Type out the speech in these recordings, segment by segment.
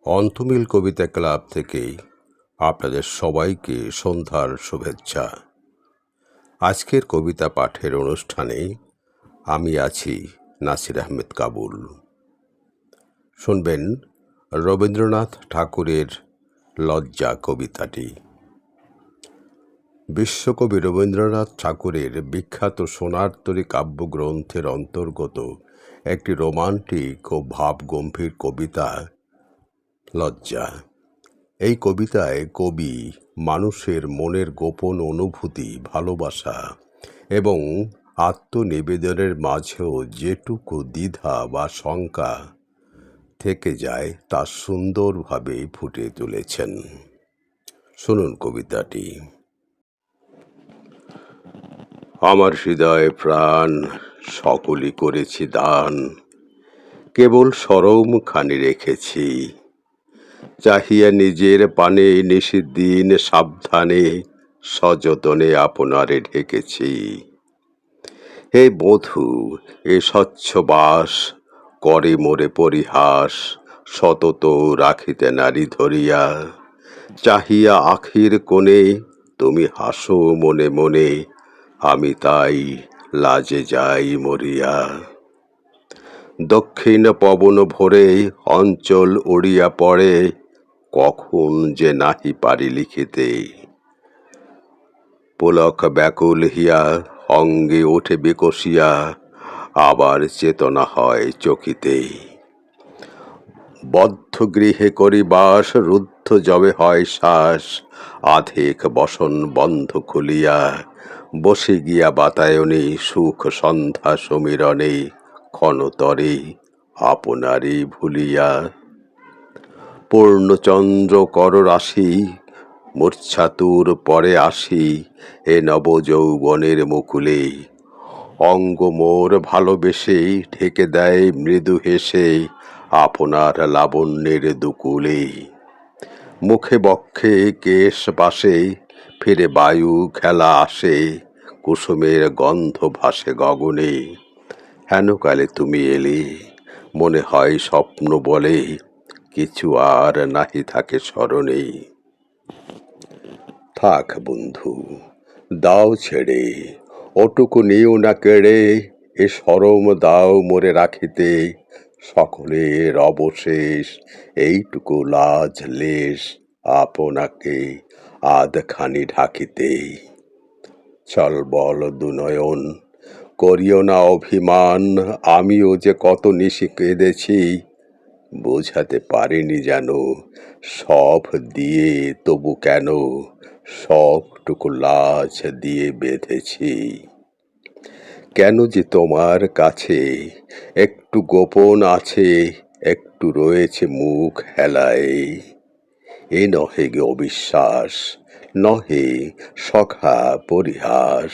অন্থমিল কবিতা club থেকে আপনাদের সবাইকে সন্ধ্যার শুভেচ্ছা। আজকের কবিতা পাঠের অনুষ্ঠানে আমি আছি নাসির আহমেদ কাবুল। শুনবেন রবীন্দ্রনাথ ঠাকুরের লজ্জা কবিতাটি। বিশ্বকবি রবীন্দ্রনাথ ঠাকুরের বিখ্যাত সোনার তরী কাব্যগ্রন্থের অন্তর্গত একটি রোমান্টিক ও ভাবগম্ভীর কবিতা লজ্জা। এই কবিতায় কবি মানুষের মনের গোপন অনুভূতি, ভালোবাসা এবং আত্মনিবেদনের মাঝেও যেটুকু দ্বিধা বা শঙ্কা থেকে যায় তা সুন্দরভাবে ফুটিয়ে তুলেছেন। শুনুন কবিতাটি। আমার হৃদয় প্রাণ সকলই করেছি দান, কেবল শরম খানি রেখেছি। চাহিয়া নিজের পানে নিশিদিন সাবধানে সযতনে আপনারে ঢেকেছি। হে বধূ, এ স্বচ্ছ বাস করে মোরে পরিহাস, সতত রাখিতে নারী ধরিয়া। চাহিয়া আখির কোণে তুমি হাসো মনে মনে, আমি তাই লাজে যাই মরিয়া। দক্ষিণ পবন ভোরে অঞ্চল উড়িয়া পড়ে, কখন যে নাহি পারি লিখিতে। পুলক ব্যাকুল হিয়া অঙ্গে ওঠে বিকশিয়া, আবার চেতনা হয় চকিতে। বদ্ধ গৃহে করি বাস, রুদ্ধ যবে হয় শ্বাস, আধেক বসন বন্ধ খুলিয়া। বসে গিয়া বাতায়নে সুখ সন্ধ্যা সমীরণে, ক্ষণতরে আপনারে ভুলিয়া। পূর্ণচন্দ্র কর রাশি মূর্ছাতুর পরে আসি, এ নব যৌবনের মুকুলে। অঙ্গ মোর ভালোবেসে ঢেকে দেয় মৃদু হেসে, আপনার লাবণ্যের দুকুলে। মুখে বক্ষে কেশ বাসে ফিরে বায়ু খেলা আসে, কুসুমের গন্ধ ভাসে গগনে। হেনকালে তুমি এলে মনে হয় স্বপ্ন বলে, কিছু আর নাহি থাকে স্মরণে। থাক বন্ধু, দাও ছেড়ে, ওটুকু নিও না কেড়ে। এ শরম দাও মোরে রাখিতে, সকলের অবশেষ এইটুকু লাজ লেশ আপনাকে আধখানি ঢাকিতে। চল বল দুনয়ন, করিও না অভিমান, আমিও যে কত নিশি কেঁদেছি। বোঝাতে পারিনি যেন সব দিয়ে, তবু কেন সবটুকু লাজ দিয়ে বেঁধেছি। কেন যে তোমার কাছে একটু গোপন আছে, একটু রয়েছে মুখ হেলায়। এ নহে গে অবিশ্বাস, নহে সখা পরিহাস,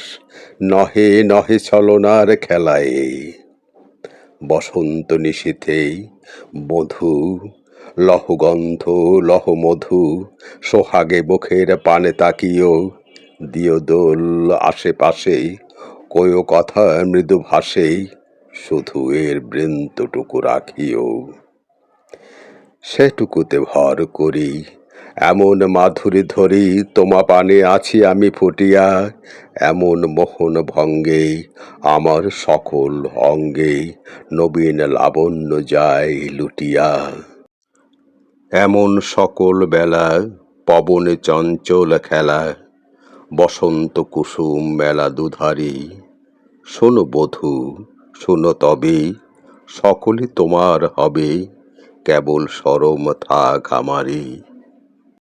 নহে নহে ছলনার খেলায়। বসন্ত নিশীথে বধূ লহ গন্ধ লহ মধু, সোহাগে মুখের পানে তাকিও। দিও দোল আশেপাশে, কয়ো কথা মৃদু ভাসে, শুধু এর বৃন্তটুকু রাখিও। সেটুকুতে ভর করি এমন মাধুরী ধরি, তোমা পানে আছি আমি ফুটিয়া। এমন মোহন ভঙ্গে আমার সকল অঙ্গে, নবীন লাবণ্য যায় লুটিয়া। এমন সকল বেলা পবনে চঞ্চল খেলা, বসন্ত কুসুম মেলা দুধারি। শোনো বধূ, শোনো তবে, সকলে তোমার হবে, কেবল শরম থাক আমারই।